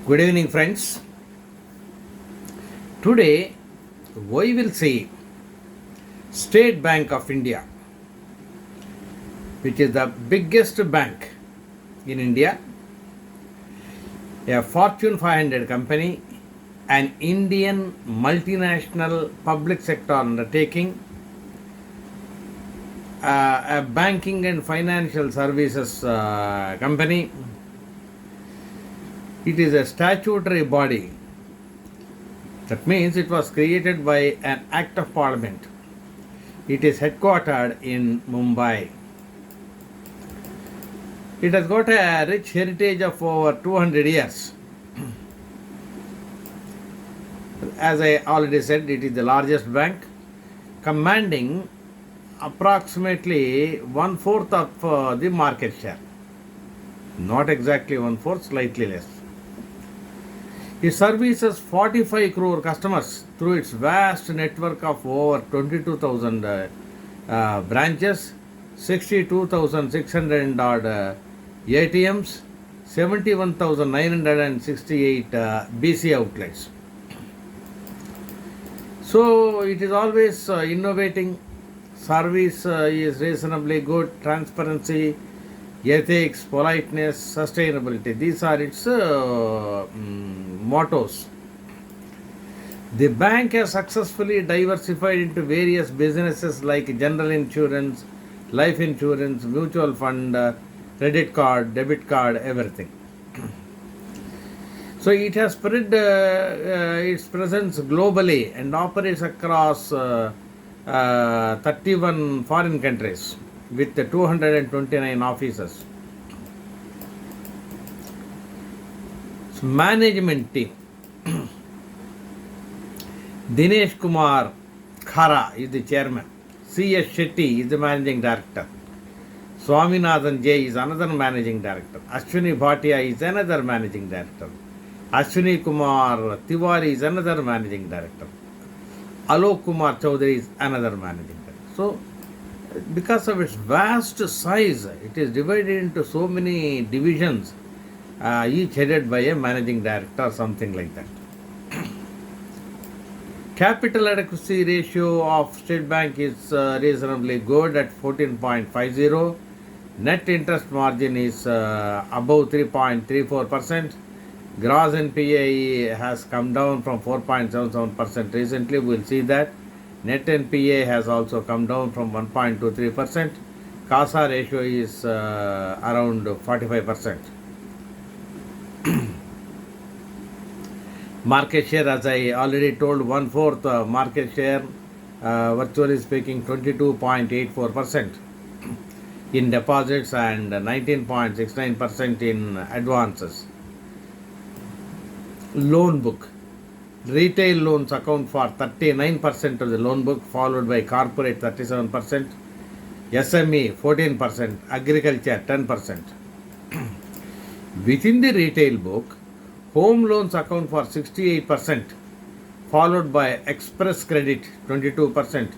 Good evening, friends. Today we will see State Bank of India, which is the biggest bank in India, a Fortune 500 company, an Indian multinational public sector undertaking, a banking and financial services company. It is a statutory body. That means it was created by an Act of Parliament. It is headquartered in Mumbai. It has got a rich heritage of over 200 years. As I already said, it is the largest bank, commanding approximately 1/4 of the market share. Not exactly 1/4, slightly less. It services 45 crore customers through its vast network of over 22,000 branches, 62,600 odd ATMs, 71,968 BC outlets. So it is always innovating. Service is reasonably good. Transparency, ethics, politeness, sustainability. These are its mottos. The bank has successfully diversified into various businesses like general insurance, life insurance, mutual fund, credit card, debit card, everything. So it has spread its presence globally and operates across 31 foreign countries with 229 offices. So management team. Dinesh Kumar Khara is the chairman. C.S. Shetty is the managing director. Swaminathan J is another managing director. Ashwini Bhatia is another managing director. Ashwini Kumar Tiwari is another managing director. Alok Kumar Chaudhary is another managing director. So, because of its vast size, it is divided into so many divisions, each headed by a managing director or something like that. Capital adequacy ratio of State Bank is reasonably good at 14.50. Net interest margin is above 3.34%. Gross NPA has come down from 4.77% recently. We will see that. Net NPA has also come down from 1.23%. CASA ratio is around 45%. Market share, as I already told, 1/4 market share, virtually speaking 22.84% in deposits and 19.69% in advances. Loan book. Retail loans account for 39% of the loan book, followed by corporate 37%, SME 14%, agriculture 10%. Within the retail book, home loans account for 68%, followed by express credit 22%,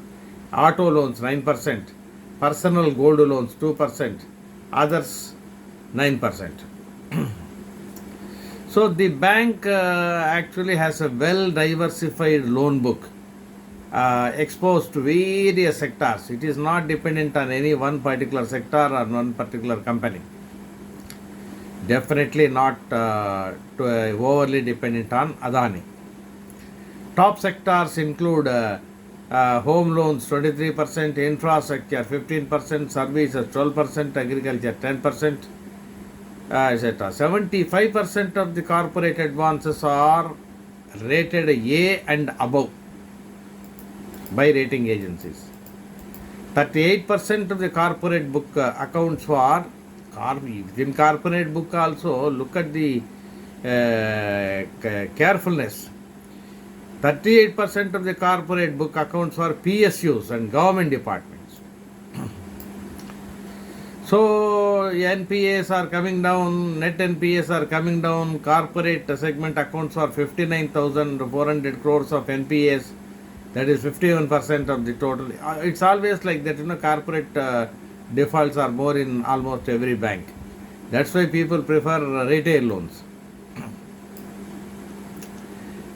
auto loans 9%, personal gold loans 2%, others 9%. So the bank actually has a well diversified loan book exposed to various sectors. It is not dependent on any one particular sector or one particular company. Definitely not overly dependent on Adani. Top sectors include home loans 23%, infrastructure 15%, services 12%, agriculture 10%, etc. 75% of the corporate advances are rated A and above by rating agencies. 38% of the corporate book accounts for within corporate book also. Look at the carefulness. 38% of the corporate book accounts for PSUs and government departments. So NPAs are coming down, net NPAs are coming down. Corporate segment accounts for 59,400 crores of NPAs. That is 51% of the total. It's always like that, corporate defaults are more in almost every bank. That's why people prefer retail loans.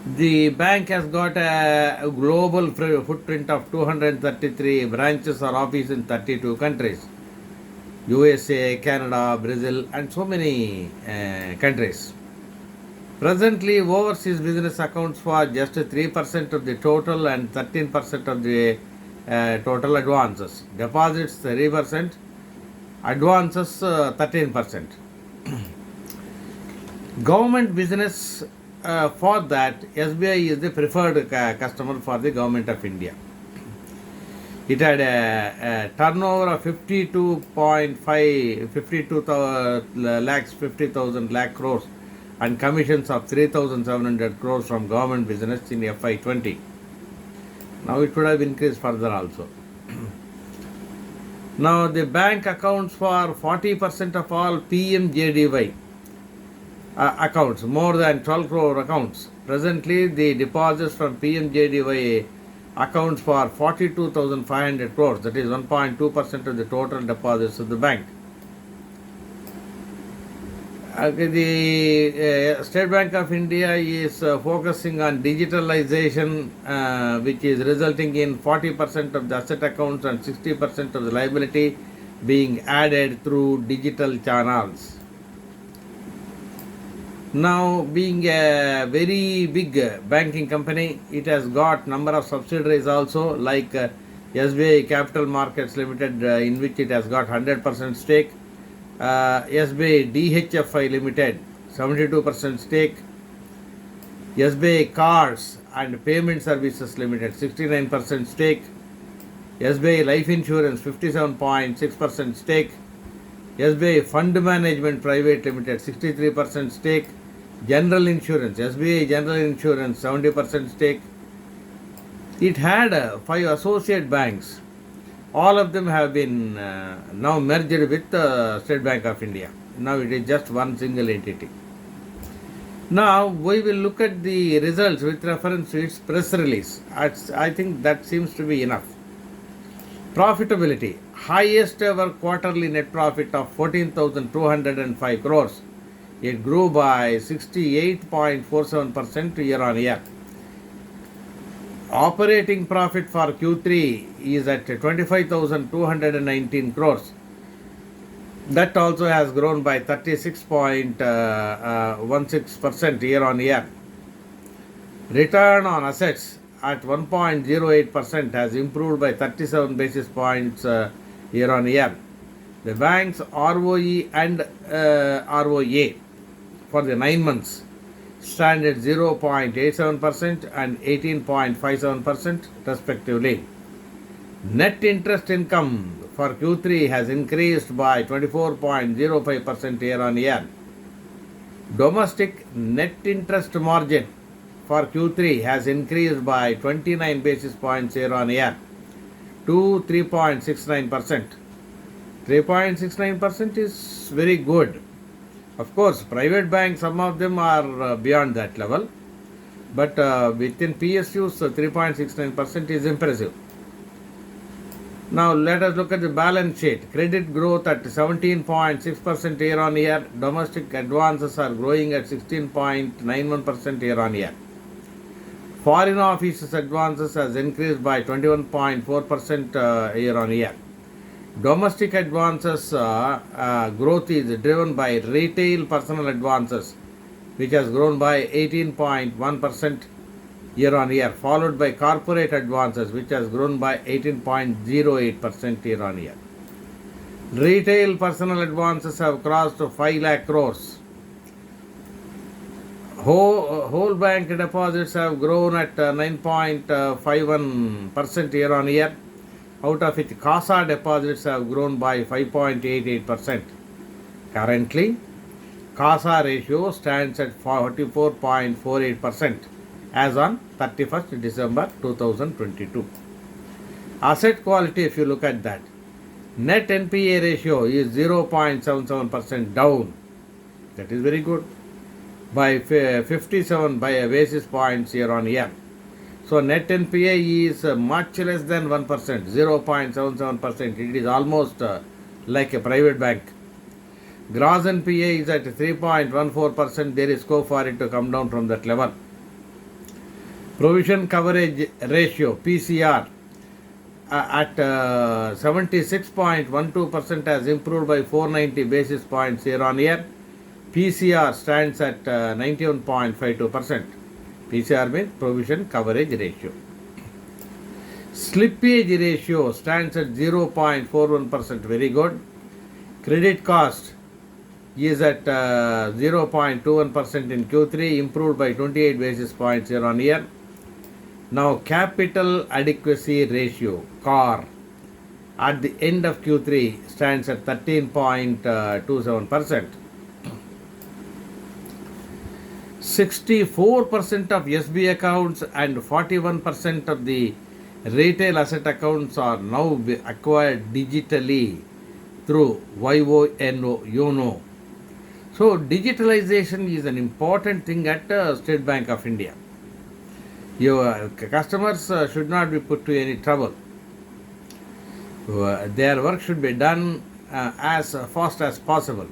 The bank has got a global footprint of 233 branches or offices in 32 countries. USA, Canada, Brazil, and so many countries. Presently, overseas business accounts for just 3% of the total and 13% of the total advances. Deposits 3%, advances 13%. Government business, for that, SBI is the preferred customer for the government of India. It had a turnover of 52 lakhs 50,000 lakh crores and commissions of 3,700 crores from government business in FY20. Now it could have increased further also. Now the bank accounts for 40% of all PMJDY accounts, more than 12 crore accounts. Presently, the deposits from PMJDY accounts for 42,500 crores, that is 1.2% of the total deposits of the bank. The State Bank of India is focusing on digitalization, which is resulting in 40% of the asset accounts and 60% of the liability being added through digital channels. Now, being a very big banking company, it has got number of subsidiaries also, like SBI Capital Markets Limited, in which it has got 100% stake. SBI DHFI Limited 72% stake, SBI Cards and Payment Services Limited 69% stake, SBI Life Insurance 57.6% stake, SBI Fund Management Private Limited 63% stake, General Insurance, SBI General Insurance 70% stake. It had 5 associate banks. All of them have been now merged with State Bank of India. Now it is just one single entity. Now we will look at the results with reference to its press release. I think that seems to be enough. Profitability. Highest ever quarterly net profit of 14,205 crores. It grew by 68.47% year on year. Operating profit for Q3 is at 25,219 crores. That also has grown by 36.16% year on year. Return on assets at 1.08% has improved by 37 basis points year on year. The bank's ROE and ROA for the 9 months stand at 0.87% and 18.57% respectively. Net interest income for Q3 has increased by 24.05% year on year. Domestic net interest margin for Q3 has increased by 29 basis points year on year to 3.69%. 3.69% is very good. Of course, private banks, some of them are beyond that level, but within PSUs, 3.69% is impressive. Now, let us look at the balance sheet. Credit growth at 17.6% year on year. Domestic advances are growing at 16.91% year on year. Foreign offices advances has increased by 21.4% year on year. Domestic advances growth is driven by retail personal advances, which has grown by 18.1% year on year, followed by corporate advances, which has grown by 18.08% year on year. Retail personal advances have crossed 5 lakh crores. Whole bank deposits have grown at 9.51% year on year. Out of it, CASA deposits have grown by 5.88%. Currently, CASA ratio stands at 44.48% as on 31st December 2022. Asset quality, if you look at that, net NPA ratio is 0.77% down. That is very good. By 57 basis points year on year. So net NPA is much less than 1%, 0.77%. It is almost like a private bank. Gross NPA is at 3.14%. There is scope for it to come down from that level. Provision coverage ratio, PCR, at 76.12% has improved by 490 basis points year on year. PCR stands at 91.52%. PCR means provision coverage ratio. Slippage ratio stands at 0.41%, very good. Credit cost is at 0.21% in Q3, improved by 28 basis points year on year. Now, capital adequacy ratio, CAR, at the end of Q3 stands at 13.27%. 64% of SB accounts and 41% of the retail asset accounts are now acquired digitally through YONO. So digitalization is an important thing at State Bank of India. Your customers should not be put to any trouble. Their work should be done as fast as possible.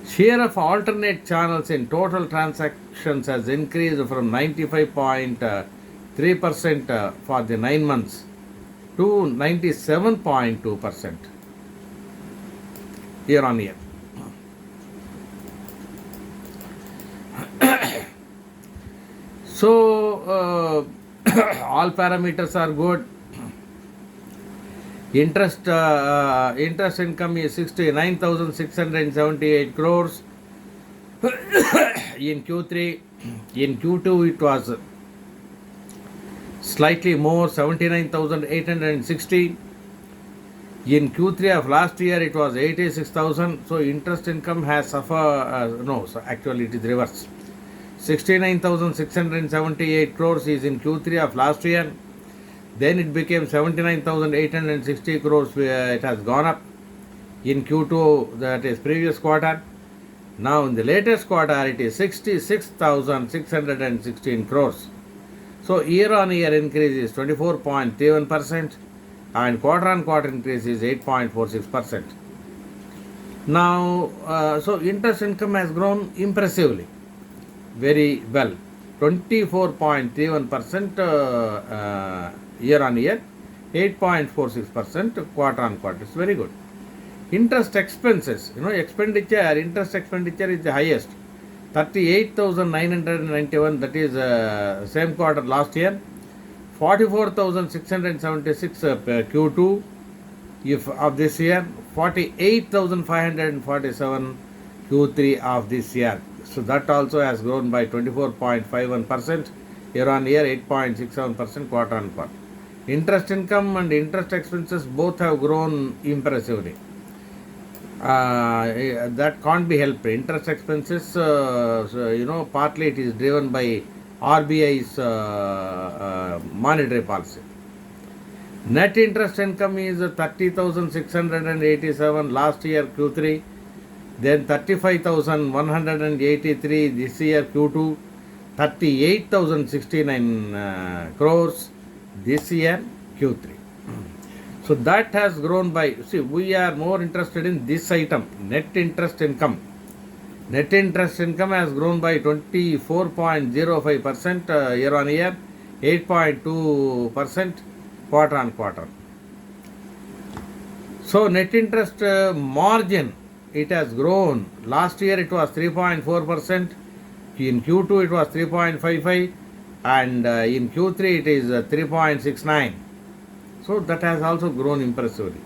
Share of alternate channels in total transactions has increased from 95.3% for the 9 months to 97.2% year on year. So, all parameters are good. Interest income is 69,678 crores in Q3. In Q2 it was slightly more, 79,860. In Q3 of last year it was 86,000. So interest income has suffered. So actually it is reverse. 69,678 crores is in Q3 of last year. Then it became 79,860 crores. It has gone up in Q2, that is previous quarter. Now in the latest quarter it is 66,616 crores. So year on year increase is 24.31% and quarter on quarter increase is 8.46%. Now, so interest income has grown impressively, very well, 24.31% year on year, 8.46% quarter on quarter. It's very good. Interest expenses, interest expenditure is the highest, 38,991, that is same quarter last year, 44,676 Q2 of this year, 48,547 Q3 of this year. So that also has grown by 24.51% year on year, 8.67% quarter on quarter. Interest income and interest expenses both have grown impressively. That can't be helped. Interest expenses, partly it is driven by RBI's monetary policy. Net interest income is 30,687 last year Q3, then 35,183 this year Q2, 38,069 crores this year Q3. So that has grown by, we are more interested in this item, net interest income. Net interest income has grown by 24.05% year on year, 8.2% quarter on quarter. So net interest margin, it has grown. Last year it was 3.4%. In Q2 it was 3.55%. And in Q3 it is 3.69%. So that has also grown impressively.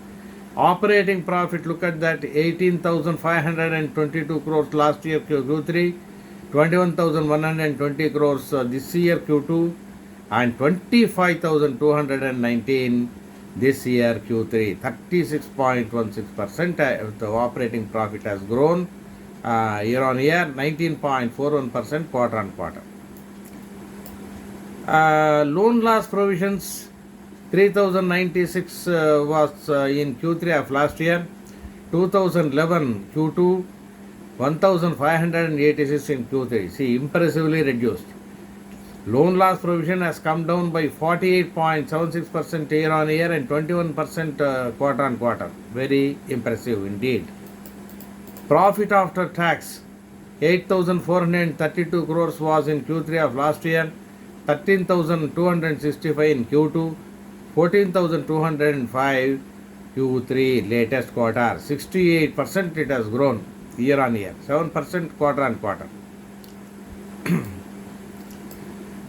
Operating profit, look at that, 18,522 crores last year Q3, 21,120 crores this year Q2, and 25,219 this year Q3. 36.16% the operating profit has grown year on year, 19.41% quarter on quarter. Loan loss provisions, 3,096 was in Q3 of last year, 2011 Q2, 1,586 in Q3. See, impressively reduced. Loan loss provision has come down by 48.76% year on year and 21% quarter on quarter. Very impressive indeed. Profit after tax, 8,432 crores was in Q3 of last year, 13,265 in Q2, 14,205 Q3 latest quarter. 68% it has grown year on year, 7% quarter on quarter.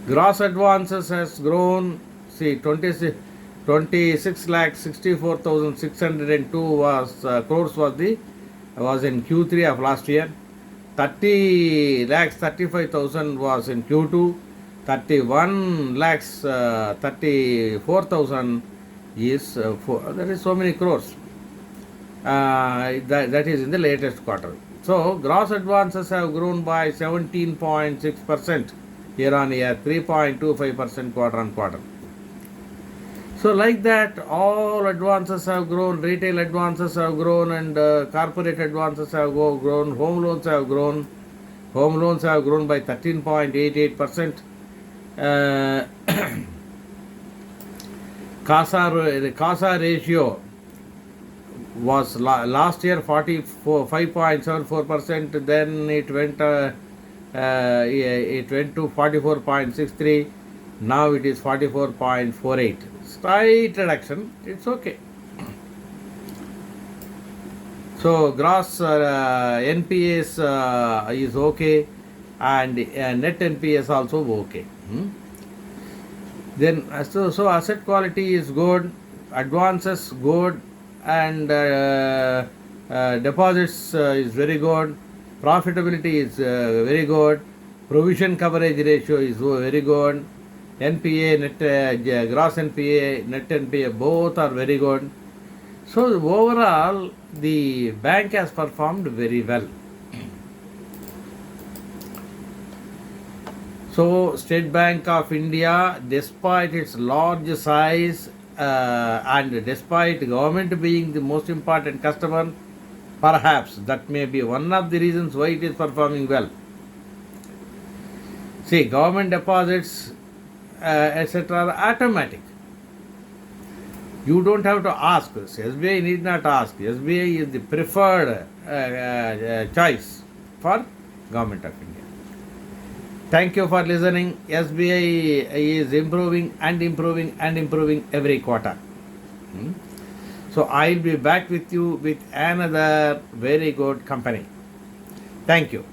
Gross advances has grown. See, 26 lakh 64,602 crores was in Q3 of last year. 30 lakhs 35,000 was in Q2. 31 lakhs 34,000 is that is so many crores. That is in the latest quarter. So gross advances have grown by 17.6% year on year, 3.25% quarter on quarter. So like that, all advances have grown, retail advances have grown, and corporate advances have grown, home loans have grown. Home loans have grown by 13.88%. The CASA ratio was last year 5.74%, then it went to 44.63, now it is 44.48. Slight reduction, it's okay. So gross NPAs is okay, and net NPAs also okay. Then so asset quality is good, advances good, and deposits is very good, profitability is very good, provision coverage ratio is very good, NPA, gross NPA, net NPA, both are very good. So overall, the bank has performed very well. So State Bank of India, despite its large size and despite government being the most important customer, perhaps that may be one of the reasons why it is performing well. See, government deposits, etc. are automatic. You don't have to ask. SBI need not ask. SBI is the preferred choice for Government of India. Thank you for listening. SBI is improving and improving and improving every quarter. So I'll be back with you with another very good company. Thank you.